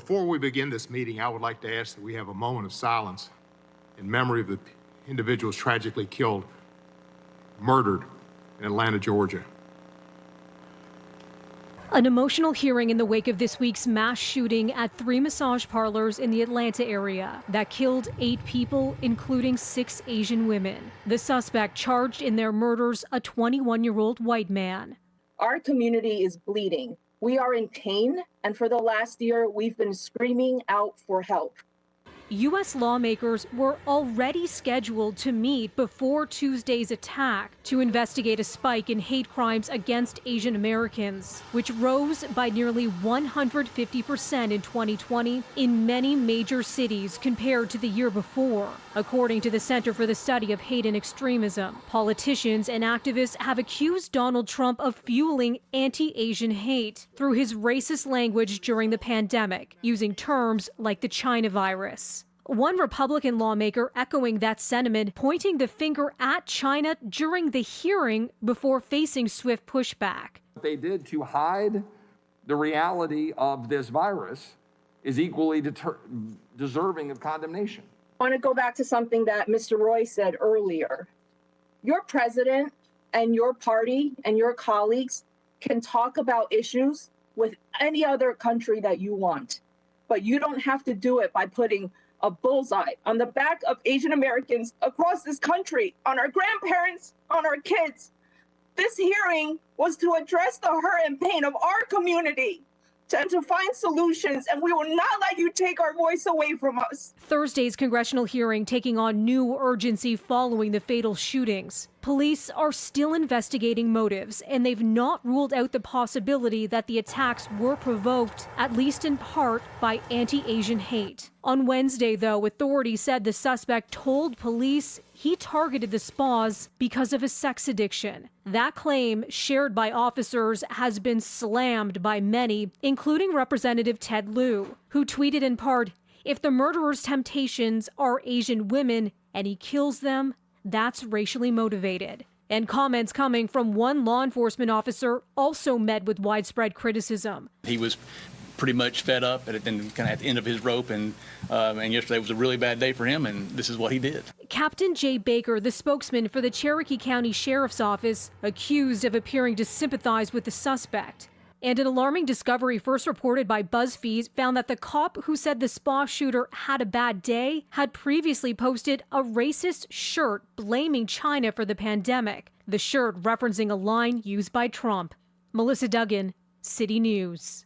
Before we begin this meeting, I would like to ask that we have a moment of silence in memory of the individuals tragically killed, murdered in Atlanta, Georgia. An emotional hearing in the wake of this week's mass shooting at 3 massage parlors in the Atlanta area that killed 8 people, including 6 Asian women. The suspect charged in their murders, a 21-year-old white man. Our community is bleeding. We are in pain, and for the last year, we've been screaming out for help. U.S. lawmakers were already scheduled to meet before Tuesday's attack to investigate a spike in hate crimes against Asian Americans, which rose by nearly 150% in 2020 in many major cities compared to the year before. According to the Center for the Study of Hate and Extremism, politicians and activists have accused Donald Trump of fueling anti-Asian hate through his racist language during the pandemic, using terms like the China virus. One Republican lawmaker echoing that sentiment, pointing the finger at China during the hearing before facing swift pushback. What they did to hide the reality of this virus is equally deserving of condemnation. I want to go back to something that Mr. Roy said earlier. Your president and your party and your colleagues can talk about issues with any other country that you want, but you don't have to do it by putting a bullseye on the back of Asian Americans across this country, on our grandparents, on our kids. This hearing was to address the hurt and pain of our community and to find solutions, and we will not let you take our voice away from us. Thursday's congressional hearing taking on new urgency following the fatal shootings. Police are still investigating motives, and they've not ruled out the possibility that the attacks were provoked, at least in part, by anti-Asian hate. On Wednesday, though, authorities said the suspect told police he targeted the spas because of his sex addiction. That claim, shared by officers, has been slammed by many, including Representative Ted Lieu, who tweeted in part, "If the murderer's temptations are Asian women and he kills them, that's racially motivated." And comments coming from one law enforcement officer also met with widespread criticism. He was pretty much fed up and kind of at the end of his rope, and yesterday was a really bad day for him, and this is what he did. Captain Jay Baker, the spokesman for the Cherokee County Sheriff's Office, accused of appearing to sympathize with the suspect. And an alarming discovery first reported by BuzzFeed found that the cop who said the spa shooter had a bad day had previously posted a racist shirt blaming China for the pandemic, the shirt referencing a line used by Trump. Melissa Duggan, City News.